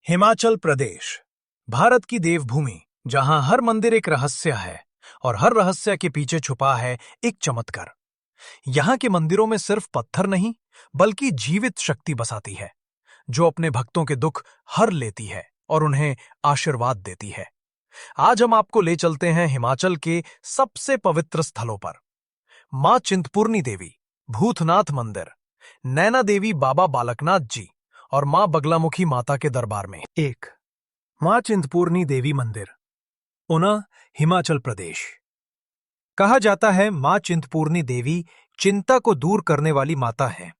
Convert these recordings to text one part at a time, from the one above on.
हिमाचल प्रदेश भारत की देवभूमि, जहां हर मंदिर एक रहस्य है और हर रहस्य के पीछे छुपा है एक चमत्कार। यहाँ के मंदिरों में सिर्फ पत्थर नहीं, बल्कि जीवित शक्ति बसाती है, जो अपने भक्तों के दुख हर लेती है और उन्हें आशीर्वाद देती है। आज हम आपको ले चलते हैं हिमाचल के सबसे पवित्र स्थलों पर। मां चिंतपूर्णी देवी, भूतनाथ मंदिर, नैना देवी बाबा बालकनाथ जी और मां बगलामुखी माता के दरबार में। 1. मां चिंतपूर्णी देवी मंदिर, ऊना, हिमाचल प्रदेश। कहा जाता है मां चिंतपूर्णी देवी चिंता को दूर करने वाली माता है।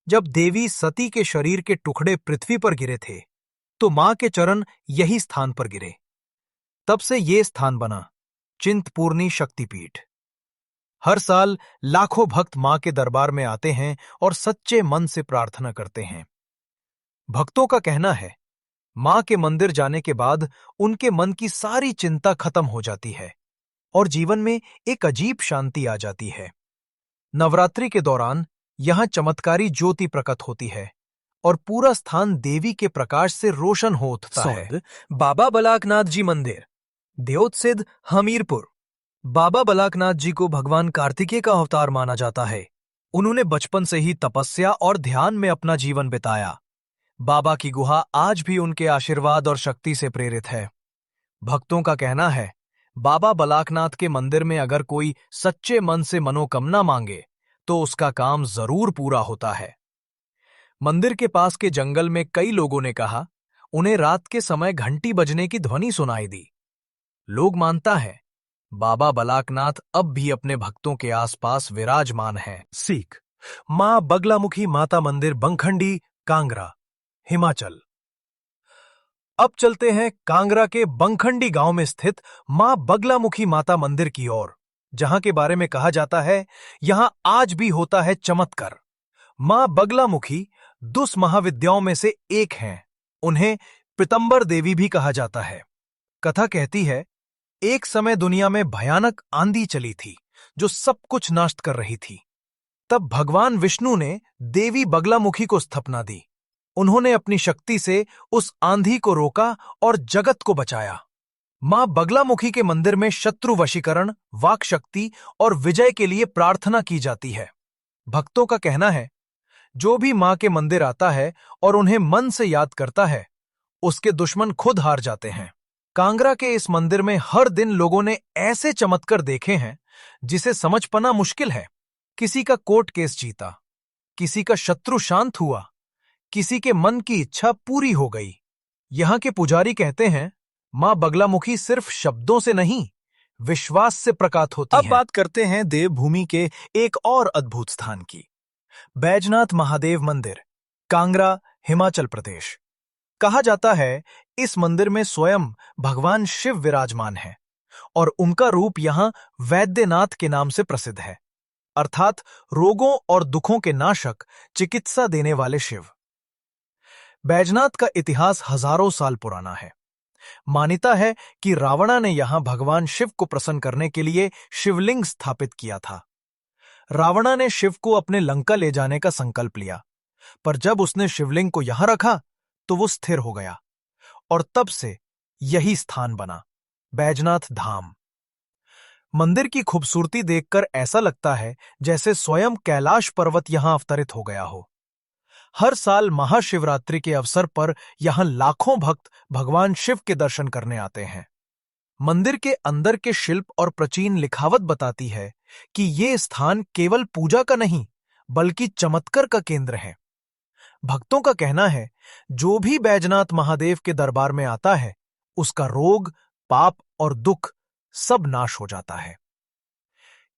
जब देवी सती के शरीर के टुकड़े पृथ्वी पर गिरे थे, तो मां के चरण यही स्थान पर गिरे। तब से ये स्थान बना चिंतपूर्णी शक्तिपीठ। हर साल लाखों भक्त मां के दरबार में आते हैं और सच्चे मन से प्रार्थना करते हैं। भक्तों का कहना है, मां के मंदिर जाने के बाद उनके मन की सारी चिंता खत्म हो जाती है और जीवन में एक अजीब शांति आ जाती है। नवरात्रि के दौरान यहां चमत्कारी ज्योति प्रकट होती है और पूरा स्थान देवी के प्रकाश से रोशन हो उठता है। बाबा बालकनाथ जी मंदिर, देओतसिद्ध, हमीरपुर। बाबा बालकनाथ जी को भगवान कार्तिकेय का अवतार माना जाता है। उन्होंने बचपन से ही तपस्या और ध्यान में अपना जीवन बिताया। बाबा की गुहा आज भी उनके आशीर्वाद और शक्ति से प्रेरित है। भक्तों का कहना है, बाबा बालकनाथ के मंदिर में अगर कोई सच्चे मन से मनोकामना मांगे तो उसका काम जरूर पूरा होता है। मंदिर के पास के जंगल में कई लोगों ने कहा, उन्हें रात के समय घंटी बजने की ध्वनि सुनाई दी। लोग मानता है, बाबा बालकनाथ अब भी अपने भक्तों के आसपास विराजमान हैं। सीख मां बगलामुखी माता मंदिर, बंखंडी, कांगड़ा, हिमाचल। अब चलते हैं कांगड़ा के बंखंडी गांव में स्थित मां बगलामुखी माता मंदिर की ओर, जहां के बारे में कहा जाता है, यहां आज भी होता है चमत्कार। मां बगलामुखी 10 महाविद्याओं में से एक हैं। उन्हें पीतांबर देवी भी कहा जाता है। कथा कहती है, एक समय दुनिया में भयानक आंधी चली थी जो सब कुछ नष्ट कर रही थी। तब भगवान विष्णु ने देवी बगलामुखी को स्थापना दी। उन्होंने अपनी शक्ति से उस आंधी को रोका और जगत को बचाया। मां बगलामुखी के मंदिर में शत्रु वशीकरण, वाक शक्ति और विजय के लिए प्रार्थना की जाती है। भक्तों का कहना है, जो भी मां के मंदिर आता है और उन्हें मन से याद करता है, उसके दुश्मन खुद हार जाते हैं। कांगड़ा के इस मंदिर में हर दिन लोगों ने ऐसे चमत्कार देखे हैं जिसे समझ पाना मुश्किल है। किसी का कोर्ट केस जीता, किसी का शत्रु शांत हुआ, किसी के मन की इच्छा पूरी हो गई। यहां के पुजारी कहते हैं, मां बगलामुखी सिर्फ शब्दों से नहीं, विश्वास से प्रकट होती है। अब बात करते हैं देवभूमि के एक और अद्भुत स्थान की, बैजनाथ महादेव मंदिर, कांगड़ा, हिमाचल प्रदेश। कहा जाता है, इस मंदिर में स्वयं भगवान शिव विराजमान है और उनका रूप यहां वैद्यनाथ के नाम से प्रसिद्ध है, अर्थात रोगों और दुखों के नाशक, चिकित्सा देने वाले शिव। बैजनाथ का इतिहास हजारों साल पुराना है। मान्यता है कि रावणा ने यहां भगवान शिव को प्रसन्न करने के लिए शिवलिंग स्थापित किया था। रावणा ने शिव को अपने लंका ले जाने का संकल्प लिया, पर जब उसने शिवलिंग को यहां रखा तो वो स्थिर हो गया और तब से यही स्थान बना, बैजनाथ धाम। मंदिर की खूबसूरती देखकर ऐसा लगता है जैसे स्वयं कैलाश पर्वत यहां अवतरित हो गया हो। हर साल महाशिवरात्रि के अवसर पर यहां लाखों भक्त भगवान शिव के दर्शन करने आते हैं। मंदिर के अंदर के शिल्प और प्राचीन लिखावट बताती है कि ये स्थान केवल पूजा का नहीं, बल्कि चमत्कार का केंद्र है। भक्तों का कहना है, जो भी बैजनाथ महादेव के दरबार में आता है, उसका रोग, पाप और दुख सब नाश हो जाता है।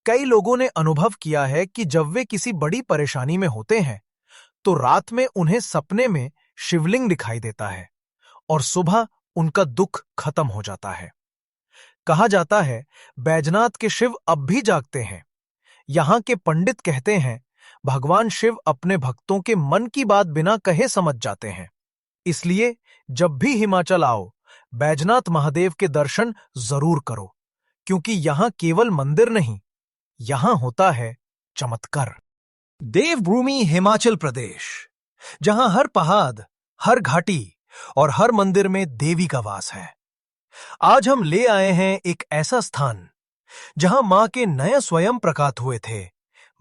कई लोगों ने अनुभव किया है कि जब वे किसी बड़ी परेशानी में होते हैं, तो रात में उन्हें सपने में शिवलिंग दिखाई देता है और सुबह उनका दुख खत्म हो जाता है। कहा जाता है, बैजनाथ के शिव अब भी जागते हैं। यहां के पंडित कहते हैं, भगवान शिव अपने भक्तों के मन की बात बिना कहे समझ जाते हैं। इसलिए जब भी हिमाचल आओ, बैजनाथ महादेव के दर्शन जरूर करो, क्योंकि यहां केवल मंदिर नहीं, यहां होता है चमत्कार। देवभूमि हिमाचल प्रदेश, जहां हर पहाड़, हर घाटी और हर मंदिर में देवी का वास है। आज हम ले आए हैं एक ऐसा स्थान जहां मां के नए स्वयं प्रकट हुए थे।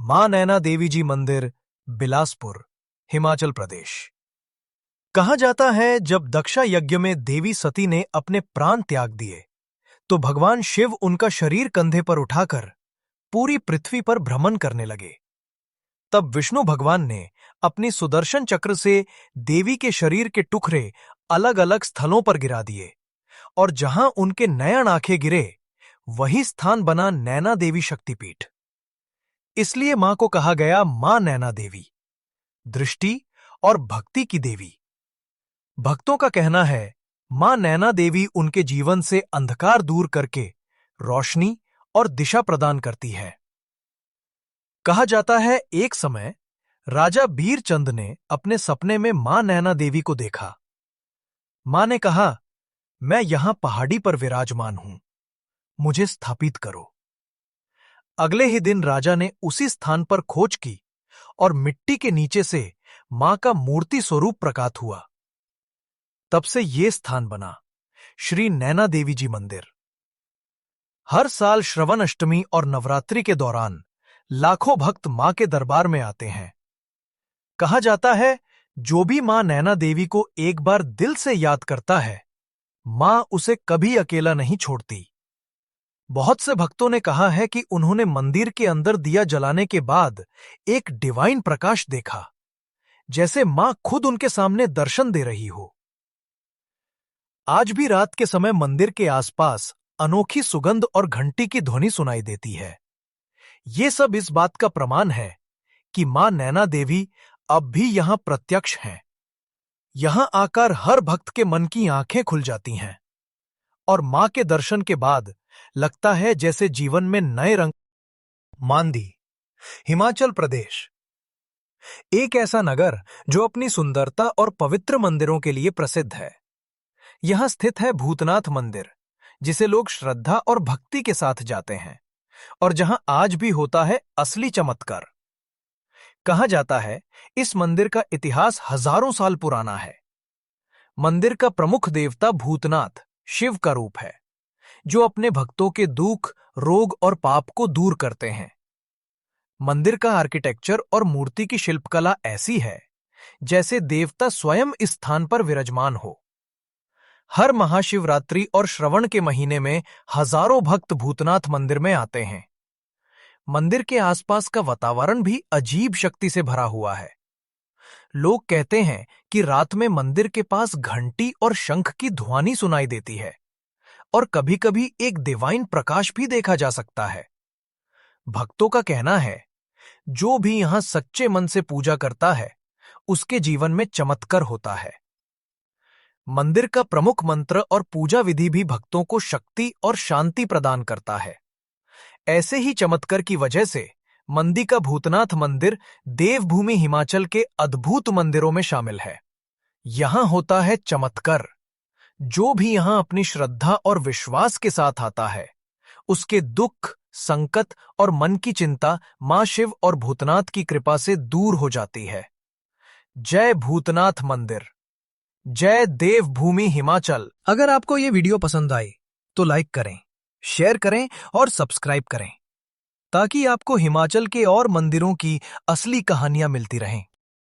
मां नैना देवी जी मंदिर, बिलासपुर, हिमाचल प्रदेश। कहा जाता है जब दक्षा यज्ञ में देवी सती ने अपने प्राण त्याग दिए तो भगवान शिव उनका शरीर कंधे पर उठाकर पूरी पृथ्वी पर भ्रमण करने लगे। तब विष्णु भगवान ने अपनी सुदर्शन चक्र से देवी के शरीर के टुकड़े अलग अलग स्थलों पर गिरा दिए और जहां उनके नयन आंखें गिरे वही स्थान बना नैना देवी शक्तिपीठ। इसलिए मां को कहा गया मां नैना देवी, दृष्टि और भक्ति की देवी। भक्तों का कहना है मां नैना देवी उनके जीवन से अंधकार दूर करके रोशनी और दिशा प्रदान करती है। कहा जाता है एक समय राजा बीरचंद ने अपने सपने में मां नैना देवी को देखा। मां ने कहा, मैं यहां पहाड़ी पर विराजमान हूं, मुझे स्थापित करो। अगले ही दिन राजा ने उसी स्थान पर खोज की और मिट्टी के नीचे से मां का मूर्ति स्वरूप प्रकट हुआ। तब से ये स्थान बना श्री नैना देवी जी मंदिर। हर साल श्रवण अष्टमी और नवरात्रि के दौरान लाखों भक्त मां के दरबार में आते हैं। कहा जाता है जो भी मां नैना देवी को एक बार दिल से याद करता है, मां उसे कभी अकेला नहीं छोड़ती। बहुत से भक्तों ने कहा है कि उन्होंने मंदिर के अंदर दिया जलाने के बाद एक डिवाइन प्रकाश देखा, जैसे मां खुद उनके सामने दर्शन दे रही हो। आज भी रात के समय मंदिर के आसपास अनोखी सुगंध और घंटी की ध्वनि सुनाई देती है। ये सब इस बात का प्रमाण है कि मां नैना देवी अब भी यहां प्रत्यक्ष हैं। यहां आकर हर भक्त के मन की आंखें खुल जाती हैं और मां के दर्शन के बाद लगता है जैसे जीवन में नए रंग। मांदी, हिमाचल प्रदेश, एक ऐसा नगर जो अपनी सुंदरता और पवित्र मंदिरों के लिए प्रसिद्ध है। यहां स्थित है भूतनाथ मंदिर, जिसे लोग श्रद्धा और भक्ति के साथ जाते हैं और जहां आज भी होता है असली चमत्कार। कहा जाता है इस मंदिर का इतिहास हजारों साल पुराना है। मंदिर का प्रमुख देवता भूतनाथ शिव का रूप है, जो अपने भक्तों के दुख, रोग और पाप को दूर करते हैं। मंदिर का आर्किटेक्चर और मूर्ति की शिल्पकला ऐसी है जैसे देवता स्वयं इस स्थान पर विराजमान हो। हर महाशिवरात्रि और श्रवण के महीने में हजारों भक्त भूतनाथ मंदिर में आते हैं। मंदिर के आसपास का वातावरण भी अजीब शक्ति से भरा हुआ है। लोग कहते हैं कि रात में मंदिर के पास घंटी और शंख की ध्वनि सुनाई देती है और कभी-कभी एक डिवाइन प्रकाश भी देखा जा सकता है। भक्तों का कहना है जो भी यहां सच्चे मन से पूजा करता है उसके जीवन में चमत्कार होता है। मंदिर का प्रमुख मंत्र और पूजा विधि भी भक्तों को शक्ति और शांति प्रदान करता है। ऐसे ही चमत्कार की वजह से मंदी का भूतनाथ मंदिर देवभूमि हिमाचल के अद्भुत मंदिरों में शामिल है। यहां होता है चमत्कार। जो भी यहां अपनी श्रद्धा और विश्वास के साथ आता है, उसके दुख, संकट और मन की चिंता मां शिव और भूतनाथ की कृपा से दूर हो जाती है। जय भूतनाथ मंदिर, जय देवभूमि हिमाचल। अगर आपको ये वीडियो पसंद आई तो लाइक करें, शेयर करें और सब्सक्राइब करें ताकि आपको हिमाचल के और मंदिरों की असली कहानियां मिलती रहें।